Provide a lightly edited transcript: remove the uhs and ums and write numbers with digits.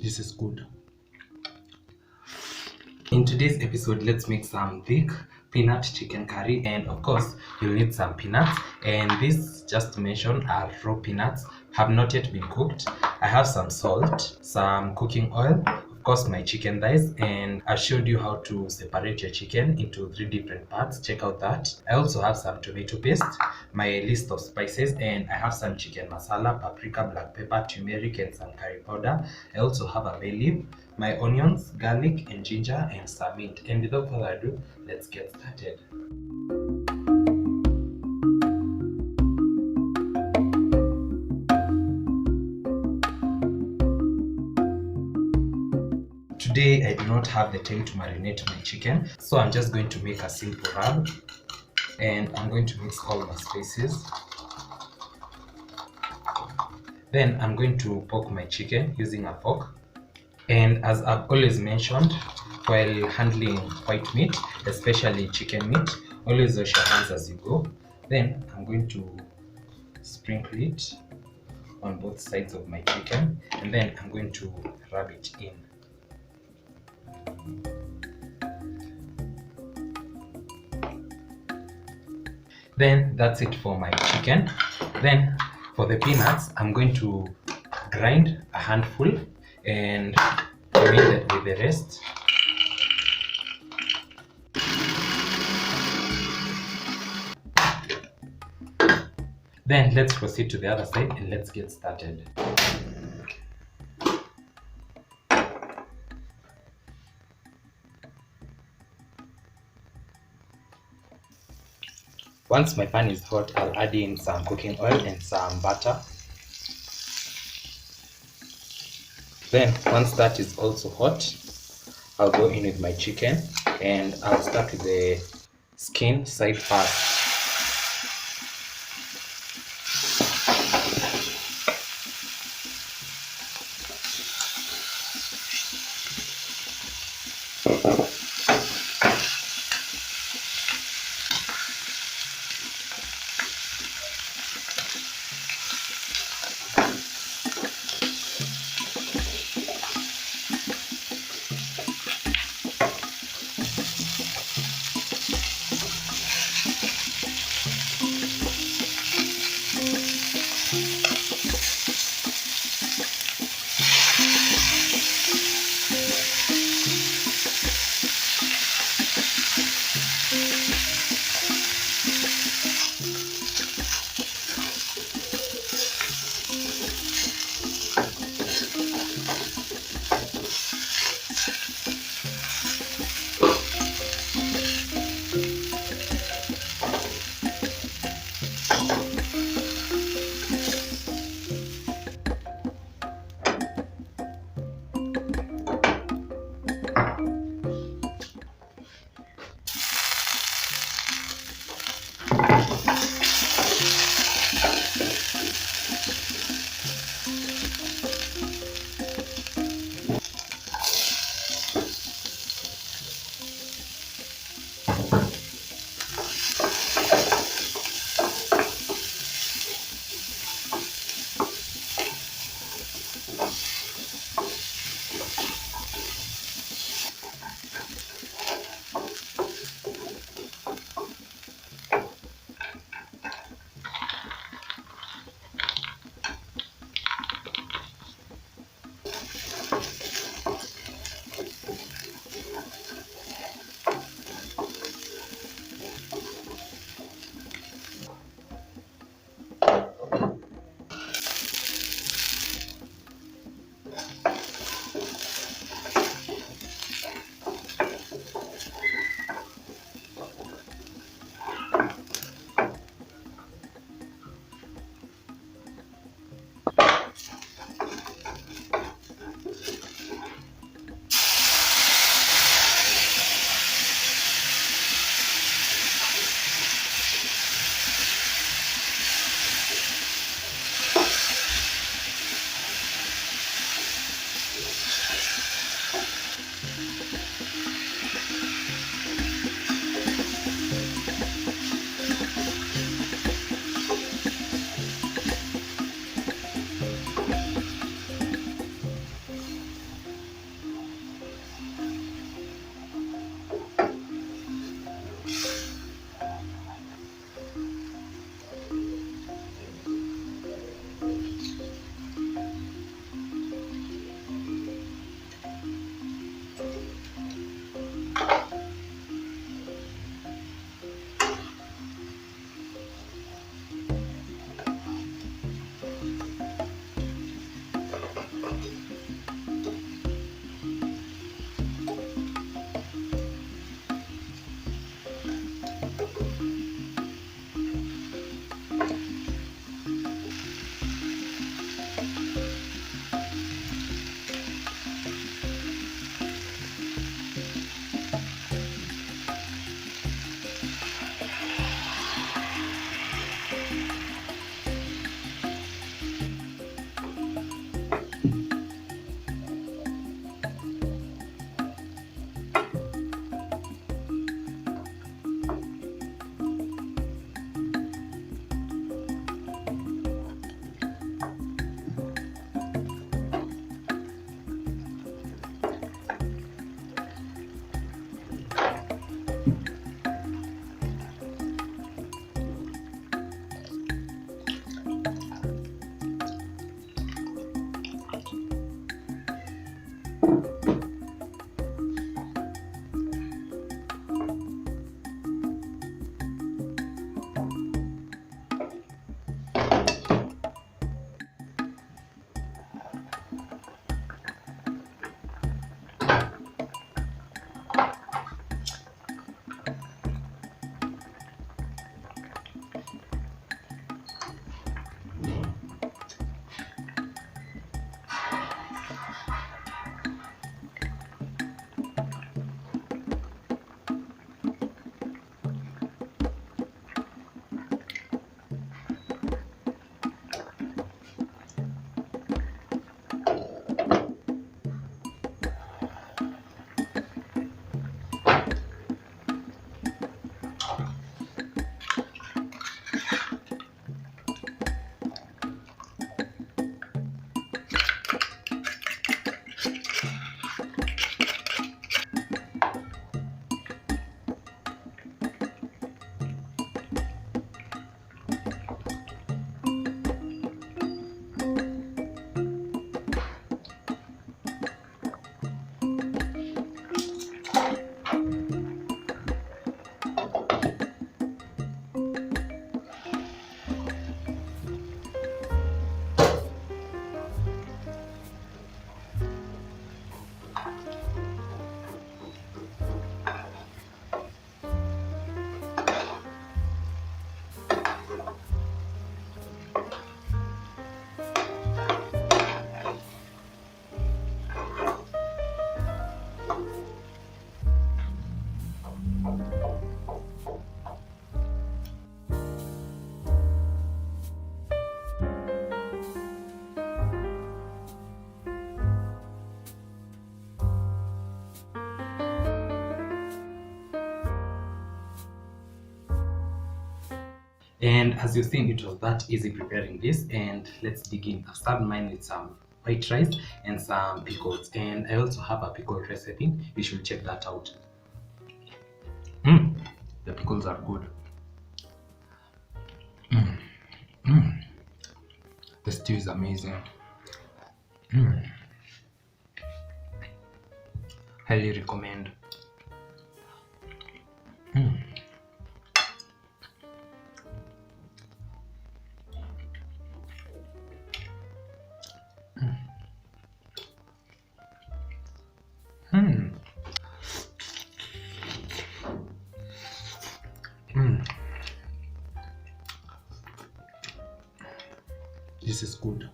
This is good. In today's episode, let's make some thick peanut chicken curry, and of course you'll need some peanuts, and these, just to mention, are raw peanuts, have not yet been cooked. I have some salt, some cooking oil, of course my chicken thighs, and I showed you how to separate your chicken into 3 different parts. Check out that. I also have some tomato paste, my list of spices, and I have some chicken masala, paprika, black pepper, turmeric, and some curry powder. I also have a bay leaf, my onions, garlic, and ginger, and some mint. And without further ado, let's get started. Today I do not have the time to marinate my chicken, so I'm just going to make a simple rub, and I'm going to mix all my spices. Then I'm going to poke my chicken using a fork. And as I've always mentioned, while handling white meat, especially chicken meat, always wash your hands as you go. Then I'm going to sprinkle it on both sides of my chicken, and then I'm going to rub it in. Then that's it for my chicken. Then for the peanuts, I'm going to grind a handful and remain with the rest. Then let's proceed to the other side and let's get started. Once my pan is hot, I'll add in some cooking oil and some butter. Then once that is also hot, I'll go in with my chicken, and I'll start with the skin side first. And as you've seen, it was that easy preparing this. And let's dig in. I've served mine with some white rice and some pickles, and I also have a pickle recipe. You should check that out. The pickles are good. The stew is amazing. Highly recommend. This is good.